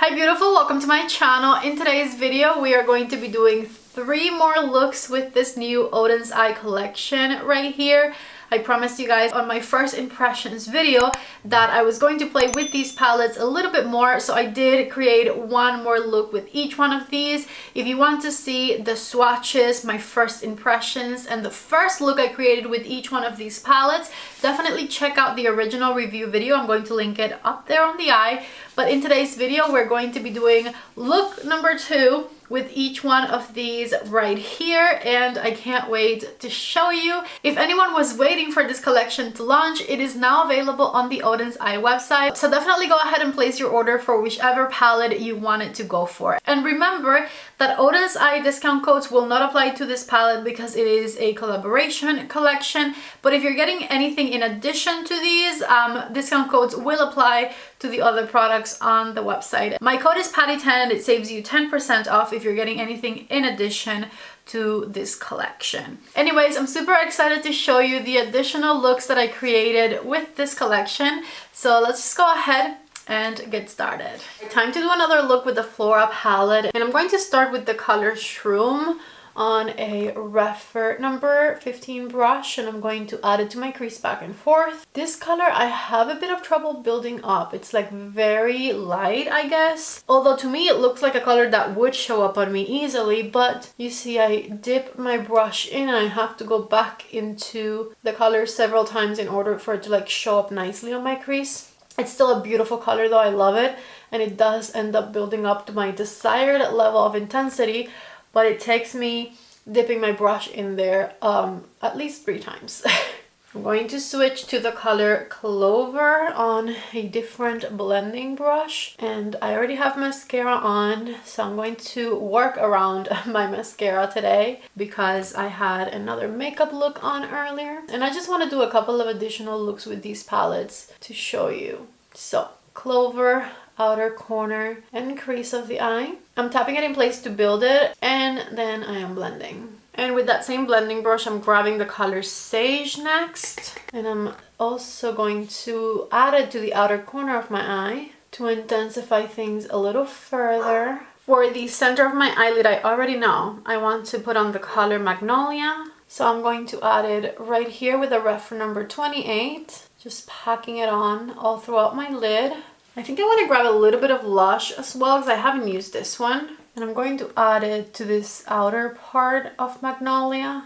Hi beautiful, welcome to my channel. In today's video we are going to be doing 3 more looks with this new Oden'S eye collection right here. I promised you guys on my first impressions video that I was going to play with these palettes a little bit more, so I did create one more look with each one of these. If you want to see the swatches, my first impressions, and the first look I created with each one of these palettes, definitely check out the original review video. I'm going to link it up there on the eye. But in today's video, we're going to be doing look number 2 with each one of these right here, and I can't wait to show you. If anyone was waiting for this collection to launch, it is now available on the Oden'S eye website, so definitely go ahead and place your order for whichever palette you want it to go for. And remember that Oden'S eye discount codes will not apply to this palette because it is a collaboration collection, but if you're getting anything in addition to these, discount codes will apply to the other products on the website. My code is PATTY10 and it saves you 10% off if you're getting anything in addition to this collection. Anyways, I'm super excited to show you the additional looks that I created with this collection. So let's just go ahead and get started. Time to do another look with the Flora palette, and I'm going to start with the color Shroom on a REPHR number 15 brush, and I'm going to add it to my crease back and forth. This color I have a bit of trouble building up. It's like very light, I guess. Although to me it looks like a color that would show up on me easily, but you see I dip my brush in and I have to go back into the color several times in order for it to like show up nicely on my crease. It's still a beautiful color though, I love it, and it does end up building up to my desired level of intensity, but it takes me dipping my brush in there at least 3 times. I'm going to switch to the color Clover on a different blending brush, and I already have mascara on, so I'm going to work around my mascara today because I had another makeup look on earlier, and I just want to do a couple of additional looks with these palettes to show you. So Clover, outer corner and crease of the eye. I'm tapping it in place to build it, and then I am blending. And with that same blending brush, I'm grabbing the color Sage next, and I'm also going to add it to the outer corner of my eye to intensify things a little further. For the center of my eyelid, I already know I want to put on the color Magnolia, so I'm going to add it right here with a REPHR number 28, just packing it on all throughout my lid. I think I want to grab a little bit of Lush as well because I haven't used this one. And I'm going to add it to this outer part of Magnolia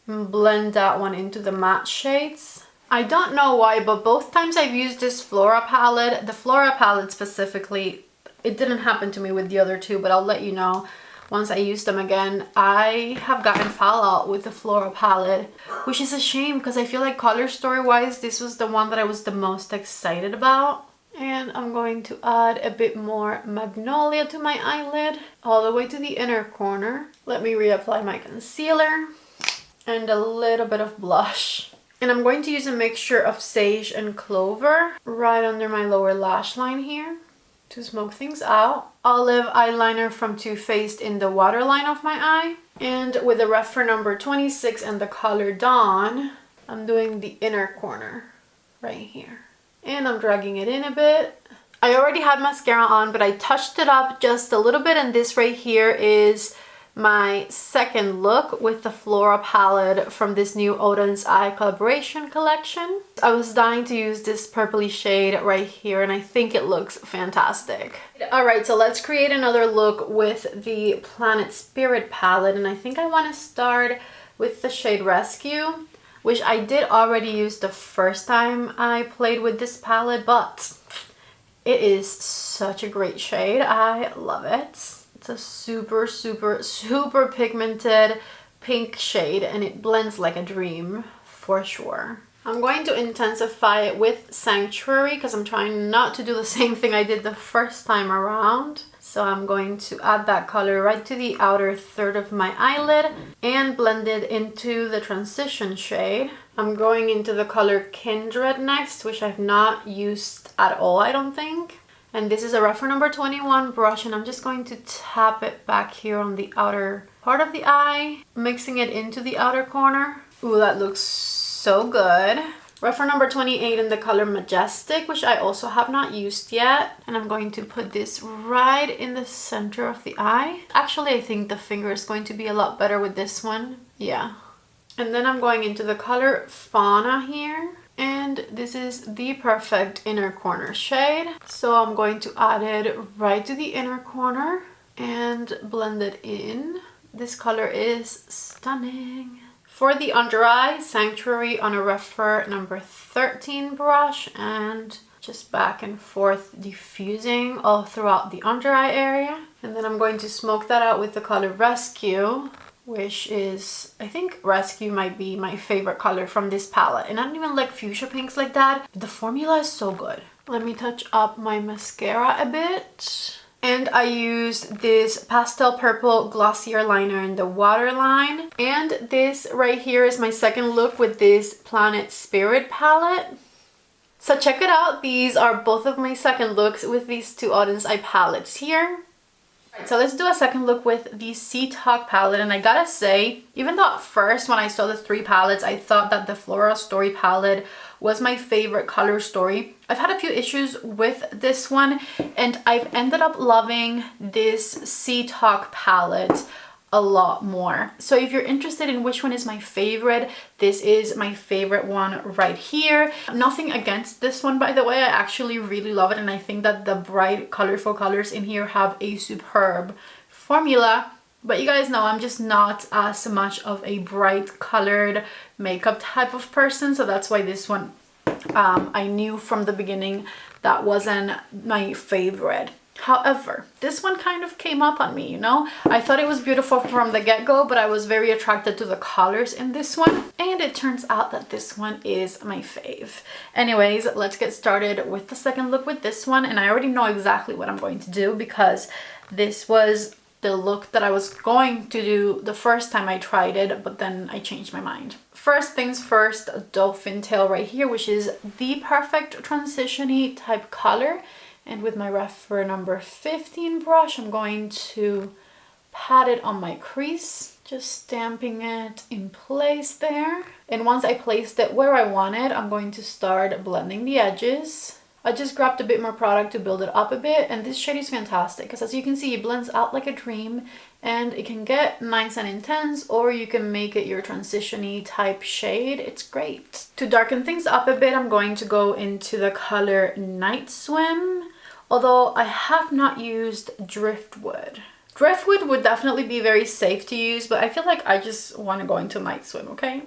and blend that one into the matte shades. I don't know why, but both times I've used this Flora palette, the Flora palette specifically, it didn't happen to me with the other two, but I'll let you know once I use them again. I have gotten fallout with the Flora palette, which is a shame because I feel like color story wise, this was the one that I was the most excited about. And I'm going to add a bit more Magnolia to my eyelid, all the way to the inner corner. Let me reapply my concealer and a little bit of blush. And I'm going to use a mixture of Sage and Clover right under my lower lash line here to smoke things out. Olive eyeliner from Too Faced in the waterline of my eye. And with the REPHR number 26 and the color Dawn, I'm doing the inner corner right here. And I'm dragging it in a bit. I already had mascara on, but I touched it up just a little bit, and this right here is my second look with the Flora palette from this new Oden'S eye collaboration collection. I was dying to use this purpley shade right here, and I think it looks fantastic. Alright, so let's create another look with the Planet Spirit palette, and I think I want to start with the shade Rescue, which I did already use the first time I played with this palette, but it is such a great shade. I love it. It's a super, super, super pigmented pink shade, and it blends like a dream for sure. I'm going to intensify it with Sanctuary because I'm trying not to do the same thing I did the first time around. So I'm going to add that color right to the outer third of my eyelid and blend it into the transition shade. I'm going into the color Kindred next, which I've not used at all, I don't think. And this is a REPHR number 21 brush, and I'm just going to tap it back here on the outer part of the eye, mixing it into the outer corner. Ooh, that looks so good. REPHR number 28 in the color Majestic, which I also have not used yet. And I'm going to put this right in the center of the eye. Actually, I think the finger is going to be a lot better with this one. Yeah. And then I'm going into the color Fauna here. And this is the perfect inner corner shade. So I'm going to add it right to the inner corner and blend it in. This color is stunning. For the under eye, Sanctuary on a REPHR number 13 brush, and just back and forth diffusing all throughout the under eye area. And then I'm going to smoke that out with the color Rescue, which is, I think Rescue might be my favorite color from this palette. And I don't even like fuchsia pinks like that, but the formula is so good. Let me touch up my mascara a bit. And I used this pastel purple glossier liner in the waterline. And this right here is my second look with this Planet Spirit palette. So check it out. These are both of my second looks with these two Oden'S eye palettes here. So let's do a second look with the Sea Talk palette. And I gotta say, even though at first when I saw the three palettes, I thought that the Flora Story palette was my favorite color story, I've had a few issues with this one, and I've ended up loving this Sea Talk palette a lot more. So if you're interested in which one is my favorite, this is my favorite one right here. Nothing against this one, by the way. I actually really love it, and I think that the bright colorful colors in here have a superb formula. But you guys know I'm just not as much of a bright colored makeup type of person, so that's why this one I knew from the beginning that wasn't my favorite. However, this one kind of came up on me, you know? I thought it was beautiful from the get-go, but I was very attracted to the colors in this one. And it turns out that this one is my fave. Anyways, let's get started with the second look with this one. And I already know exactly what I'm going to do because this was the look that I was going to do the first time I tried it, but then I changed my mind. First things first, Dolphin Tail right here, which is the perfect transition-y type color. And with my REPHR number 15 brush, I'm going to pat it on my crease, just stamping it in place there. And once I placed it where I want it, I'm going to start blending the edges. I just grabbed a bit more product to build it up a bit, and this shade is fantastic because as you can see, it blends out like a dream, and it can get nice and intense, or you can make it your transition-y type shade. It's great. To darken things up a bit, I'm going to go into the color Night Swim, although I have not used Driftwood. Driftwood would definitely be very safe to use, but I feel like I just want to go into Night Swim, okay?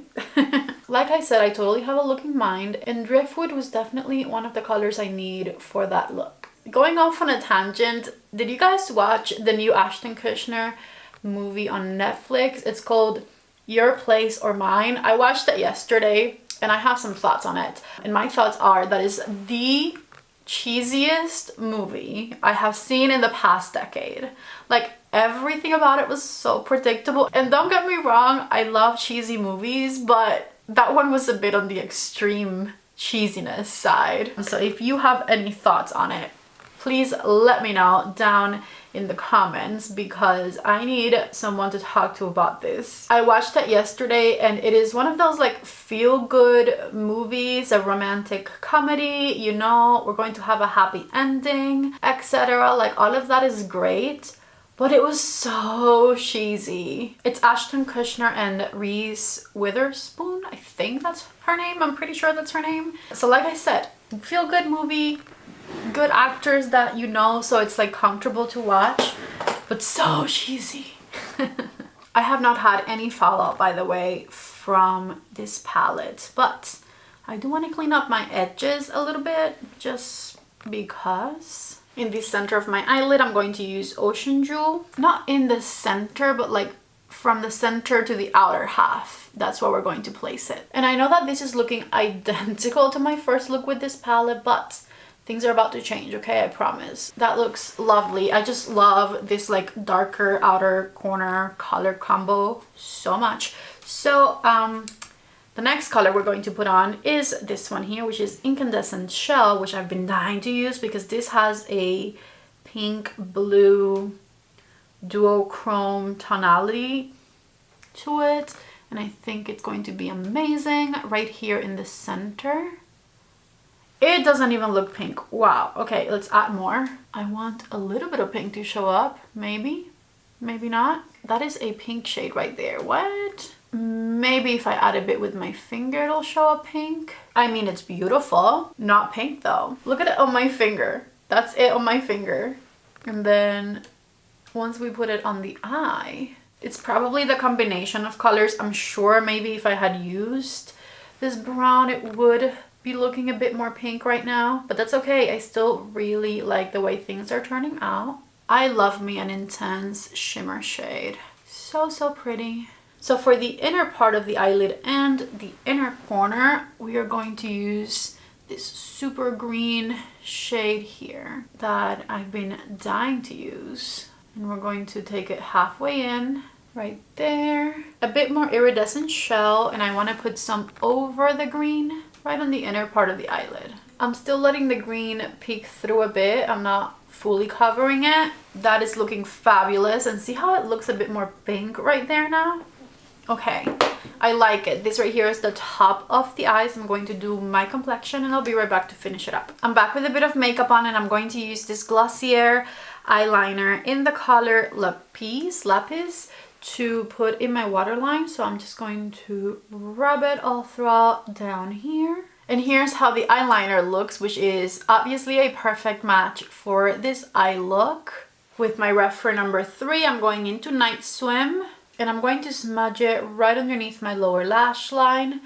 Like I said, I totally have a look in mind, and Driftwood was definitely one of the colors I need for that look. Going off on a tangent, did you guys watch the new Ashton Kutcher movie on Netflix? It's called Your Place or Mine. I watched it yesterday, and I have some thoughts on it. And my thoughts are that is the cheesiest movie I have seen in the past decade. Like, everything about it was so predictable. And don't get me wrong, I love cheesy movies, but that one was a bit on the extreme cheesiness side. So if you have any thoughts on it, please let me know down in the comments because I need someone to talk to about this. I watched it yesterday, and it is one of those like feel-good movies, a romantic comedy, you know, we're going to have a happy ending, etc. Like, all of that is great, but it was so cheesy. It's Ashton Kutcher and Reese Witherspoon. I think that's her name. I'm pretty sure that's her name. So like I said, feel-good movie, good actors that you know, so it's like comfortable to watch, but so cheesy. I have not had any fallout, by the way, from this palette, but I do want to clean up my edges a little bit just because. In the center of my eyelid, I'm going to use Ocean Jewel. Not in the center, but like from the center to the outer half. That's where we're going to place it. And I know that this is looking identical to my first look with this palette, but things are about to change, okay? I promise. That looks lovely. I just love this like darker outer corner color combo so much. So the next color we're going to put on is this one here, which is Incandescent Shell, which I've been dying to use because this has a pink blue duochrome tonality to it. And I think it's going to be amazing right here in the center. It doesn't even look pink. Wow. Okay, let's add more. I want a little bit of pink to show up. Maybe. Maybe not. That is a pink shade right there. What? Maybe if I add a bit with my finger, it'll show up pink. I mean, it's beautiful. Not pink though. Look at it on my finger. That's it on my finger. And then once we put it on the eye, it's probably the combination of colors. I'm sure maybe if I had used this brown, it would be looking a bit more pink right now, but that's okay. I still really like the way things are turning out. I love me an intense shimmer shade. So, so pretty. So for the inner part of the eyelid and the inner corner, we are going to use this super green shade here that I've been dying to use. And we're going to take it halfway in, right there. A bit more iridescent shell, and I want to put some over the green, right on the inner part of the eyelid. I'm still letting the green peek through a bit. I'm not fully covering it. That is looking fabulous. And see how it looks a bit more pink right there now? Okay, I like it. This right here is the top of the eyes. I'm going to do my complexion and I'll be right back to finish it up. I'm back with a bit of makeup on and I'm going to use this Glossier eyeliner in the color Lapis to put in my waterline. So I'm just going to rub it all throughout down here. And here's how the eyeliner looks, which is obviously a perfect match for this eye look. With my REPHR number 3, I'm going into Night Swim. And I'm going to smudge it right underneath my lower lash line,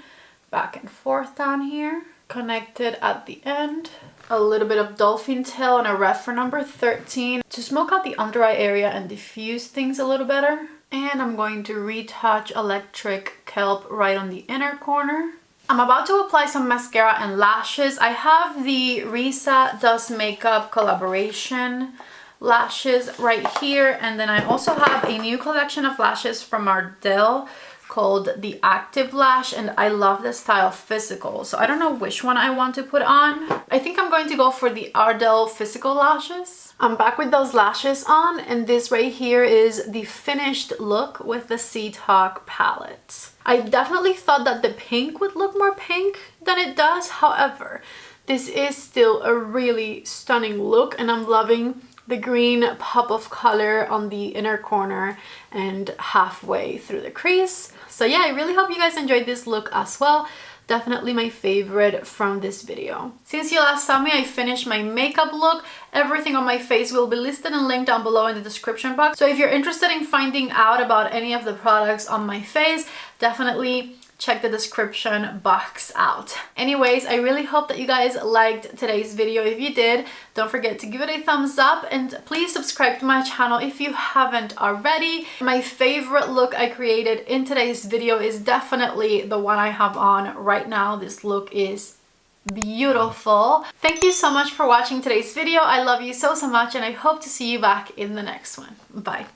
back and forth down here, connected at the end. A little bit of Dolphin Tail and a REPHR number 13 to smoke out the under eye area and diffuse things a little better. And I'm going to retouch Electric Kelp right on the inner corner. I'm about to apply some mascara and lashes. I have the Risa Does Makeup collaboration lashes right here, and then I also have a new collection of lashes from Ardell called the Active Lash, and I love the style Physical, so I don't know which one I want to put on. I think I'm going to go for the Ardell Physical lashes. I'm back with those lashes on, and this right here is the finished look with the Sea Talk palette. I definitely thought that the pink would look more pink than it does. However, this is still a really stunning look, and I'm loving the green pop of color on the inner corner and halfway through the crease. So yeah, I really hope you guys enjoyed this look as well. Definitely my favorite from this video. Since you last saw me, I finished my makeup look. Everything on my face will be listed and linked down below in the description box. So if you're interested in finding out about any of the products on my face, definitely check the description box out. Anyways, I really hope that you guys liked today's video. If you did, don't forget to give it a thumbs up and please subscribe to my channel if you haven't already. My favorite look I created in today's video is definitely the one I have on right now. This look is beautiful. Thank you so much for watching today's video. I love you so much and I hope to see you back in the next one. Bye.